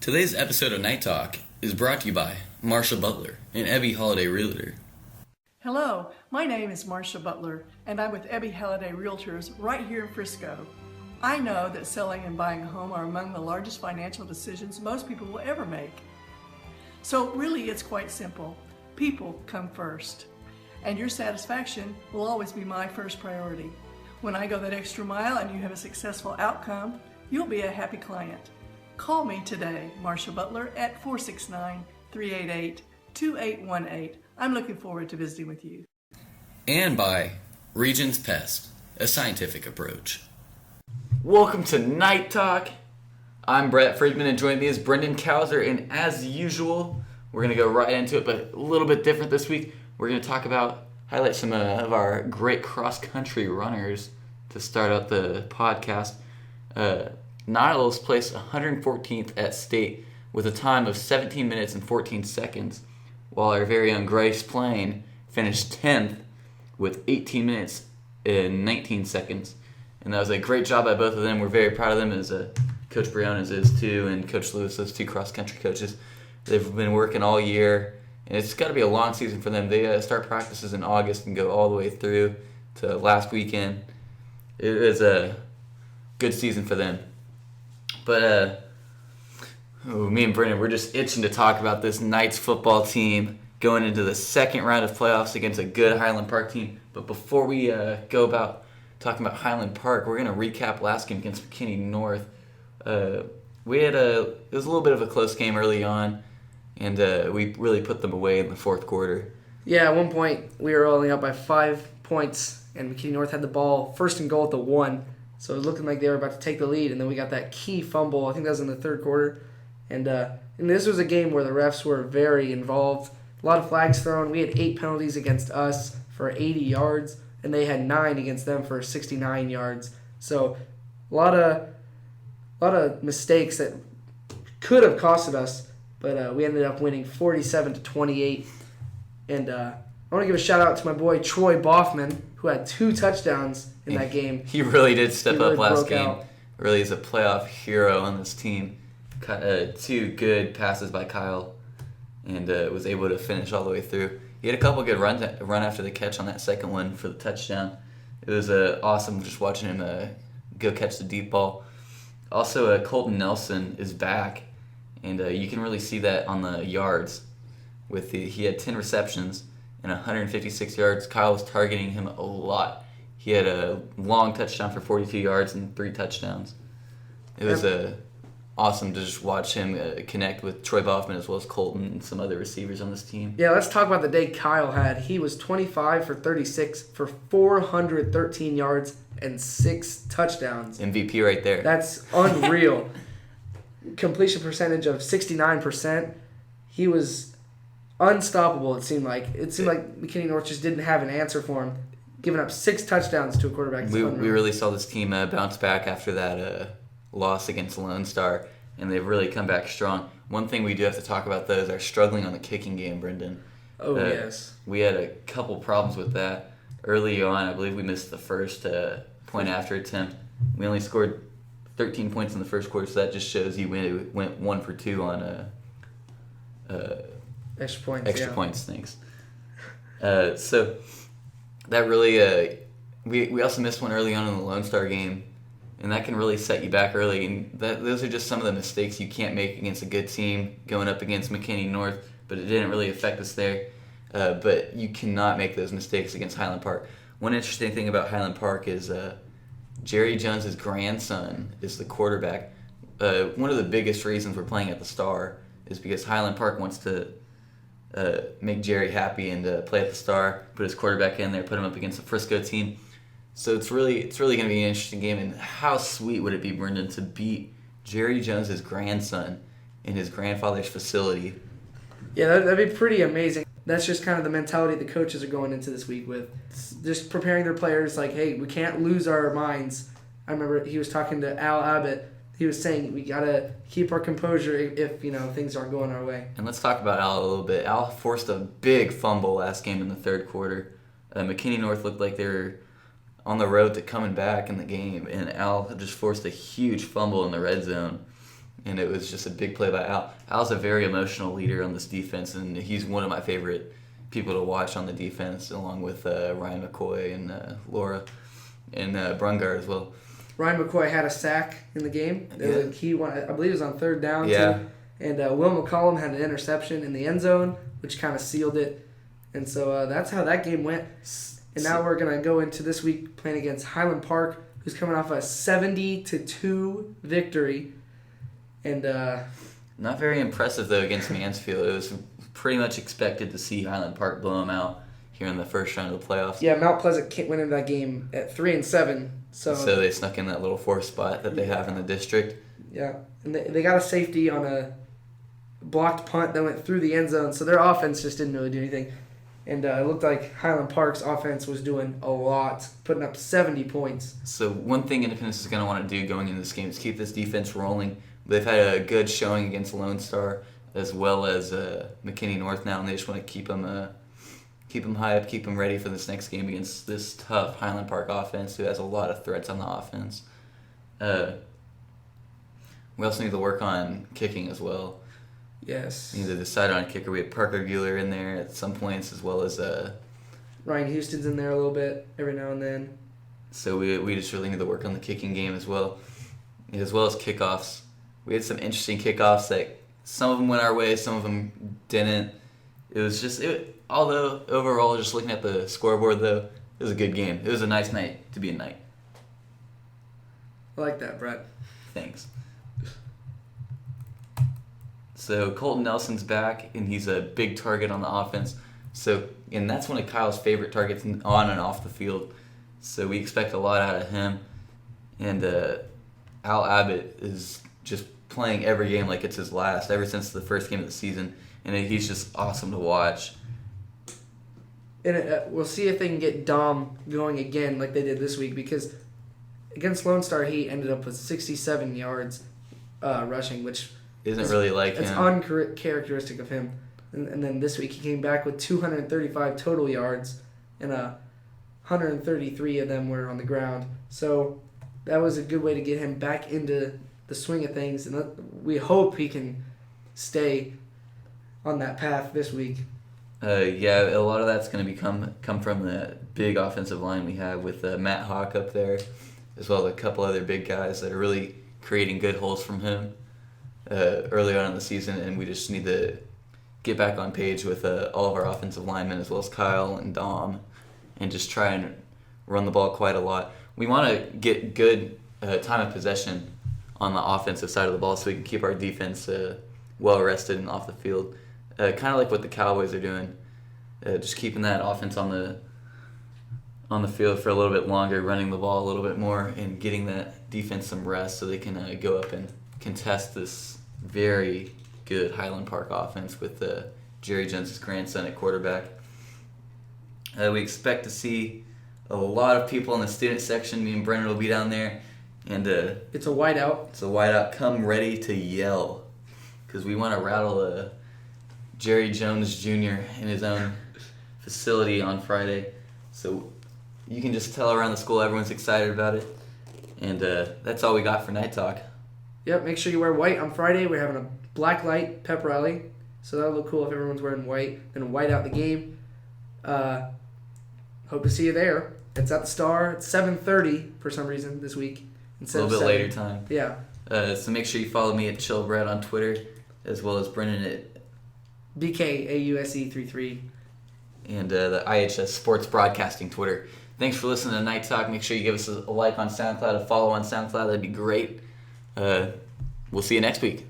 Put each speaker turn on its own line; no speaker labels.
Today's episode of Night Talk is brought to you by Marsha Butler, an Ebby Holiday Realtor.
Hello, my name is Marsha Butler, and I'm with Ebby Holiday Realtors right here in Frisco. I know that selling and buying a home are among the largest financial decisions most people will ever make. So really, it's quite simple. People come first, and your satisfaction will always be my first priority. When I go that extra mile and you have a successful outcome, you'll be a happy client. Call me today, Marsha Butler, at 469-388-2818. I'm looking forward to visiting with you.
And by Regions Pest, a scientific approach.
Welcome to Night Talk. I'm Brett Friedman, and joining me is Brendan Kauser. And as usual, we're going to go right into it, but a little bit different this week. We're going to highlight some of our great cross-country runners to start out the podcast. Niles placed 114th at state with a time of 17 minutes and 14 seconds, while our very own Grace Plain finished 10th with 18 minutes and 19 seconds. And that was a great job by both of them. We're very proud of them, as Coach Briones is too, and Coach Lewis, those two cross-country coaches. They've been working all year, and it's got to be a long season for them. They start practices in August and go all the way through to last weekend. It was a good season for them. But me and Brendan, we're just itching to talk about this Knights football team going into the second round of playoffs against a good Highland Park team. But before we go about talking about Highland Park, we're going to recap last game against McKinney North. It was a little bit of a close game early on, and we really put them away in the fourth quarter.
Yeah, at one point we were only up by 5 points, and McKinney North had the ball first and goal at the 1. So it was looking like they were about to take the lead, and then we got that key fumble. I think that was in the third quarter. And this was a game where the refs were very involved. A lot of flags thrown. We had 8 penalties against us for 80 yards, and they had 9 against them for 69 yards. So a lot of mistakes that could have costed us, but we ended up winning 47-28. And I want to give a shout out to my boy Troy Boffman, who had 2 touchdowns in that game.
He really did step up last game.
Out.
Really is a playoff hero on this team. 2 good passes by Kyle, and was able to finish all the way through. He had a couple good runs run after the catch on that second one for the touchdown. It was awesome just watching him go catch the deep ball. Also, Colton Nelson is back, and you can really see that on the yards. He had 10 receptions and 156 yards. Kyle was targeting him a lot. He had a long touchdown for 42 yards and 3 touchdowns. It was awesome to just watch him connect with Troy Boffman as well as Colton and some other receivers on this team.
Yeah, let's talk about the day Kyle had. He was 25 for 36 for 413 yards and 6 touchdowns.
MVP right there.
That's unreal. Completion percentage of 69%. He was unstoppable, it seemed like. It seemed like McKinney North just didn't have an answer for him. Giving up 6 touchdowns to a quarterback.
We really saw this team bounce back after that loss against Lone Star, and they've really come back strong. One thing we do have to talk about, though, is our struggling on the kicking game, Brendan.
Oh, yes.
We had a couple problems with that. Early on, I believe we missed the first point after attempt. We only scored 13 points in the first quarter, so that just shows you went 1 for 2 on
extra points.
Points, thanks. So that really, we also missed one early on in the Lone Star game, and that can really set you back early. And those are just some of the mistakes you can't make against a good team going up against McKinney North, but it didn't really affect us there. But you cannot make those mistakes against Highland Park. One interesting thing about Highland Park is Jerry Jones' grandson is the quarterback. One of the biggest reasons we're playing at the Star is because Highland Park wants to make Jerry happy and play at the Star, put his quarterback in there, put him up against the Frisco team. So it's really going to be an interesting game. And how sweet would it be, Brendan, to beat Jerry Jones' grandson in his grandfather's facility?
Yeah, that'd be pretty amazing. That's just kind of the mentality the coaches are going into this week with. Just preparing their players like, hey, we can't lose our minds. I remember he was talking to Al Abbott. He was saying we got to keep our composure if things aren't going our way.
And let's talk about Al a little bit. Al forced a big fumble last game in the third quarter. McKinney North looked like they were on the road to coming back in the game, and Al just forced a huge fumble in the red zone. and it was just a big play by Al. Al's a very emotional leader on this defense, and he's one of my favorite people to watch on the defense, along with Ryan McCoy and Laura and Brungar as well.
Ryan McCoy had a sack in the game. There was a key one. I believe it was on third down,
Yeah.
too. And Will McCollum had an interception in the end zone, which kind of sealed it. And so that's how that game went. And now we're going to go into this week playing against Highland Park, who's coming off a 70-2 victory. And
Not very impressive, though, against Mansfield. It was pretty much expected to see Highland Park blow them out here in the first round of the playoffs.
yeah, Mount Pleasant went into that game at 3-7.
So they snuck in that little fourth spot that they have in the district.
Yeah, and they got a safety on a blocked punt that went through the end zone, so their offense just didn't really do anything. And it looked like Highland Park's offense was doing a lot, putting up 70 points.
So one thing Independence is going to want to do going into this game is keep this defense rolling. They've had a good showing against Lone Star as well as McKinney North now, and they just want to keep them high up, keep them ready for this next game against this tough Highland Park offense who has a lot of threats on the offense. We also need to work on kicking as well.
Yes.
We need to decide on a kicker. We have Parker Guler in there at some points as well as
Ryan Houston's in there a little bit every now and then.
so we just really need to work on the kicking game as well as kickoffs. We had some interesting kickoffs that some of them went our way, some of them didn't. It was although overall, just looking at the scoreboard though, it was a good game. It was a nice night to be a Knight.
I like that, Brett.
Thanks. So Colton Nelson's back, and he's a big target on the offense. And that's one of Kyle's favorite targets on and off the field. So we expect a lot out of him. And Al Abbott is just playing every game like it's his last, ever since the first game of the season. And he's just awesome to watch.
And we'll see if they can get Dom going again like they did this week, because against Lone Star he ended up with 67 yards rushing, which
Isn't really like
it's
him.
uncharacteristic of him. And then this week he came back with 235 total yards, and 133 of them were on the ground. So that was a good way to get him back into the swing of things, and we hope he can stay on that path this week.
Yeah, a lot of that's going to come from the big offensive line we have with Matt Hawk up there, as well as a couple other big guys that are really creating good holes from him early on in the season, and we just need to get back on page with all of our offensive linemen as well as Kyle and Dom, and just try and run the ball quite a lot. We want to get good time of possession on the offensive side of the ball so we can keep our defense well rested and off the field. Kind of like what the Cowboys are doing, just keeping that offense on the field for a little bit longer, running the ball a little bit more, and getting that defense some rest so they can go up and contest this very good Highland Park offense with Jerry Jones' grandson at quarterback. We expect to see a lot of people in the student section. Me and Brennan will be down there, and
It's a whiteout.
it's a whiteout. Come ready to yell, because we want to rattle Jerry Jones Jr. in his own facility on Friday. So you can just tell around the school everyone's excited about it. And that's all we got for Night Talk.
Yep, make sure you wear white on Friday. We're having a black light pep rally, so that'll look cool if everyone's wearing white. Then white out the game. Hope to see you there. It's at the Star. It's 7:30 for some reason this week.
A little bit later time.
Yeah.
So make sure you follow me at ChillBrad on Twitter, as well as Brennan at
BKAUSE33.
and the IHS Sports Broadcasting Twitter. Thanks for listening to Night Talk. Make sure you give us a like on SoundCloud, a follow on SoundCloud. That'd be great. We'll see you next week.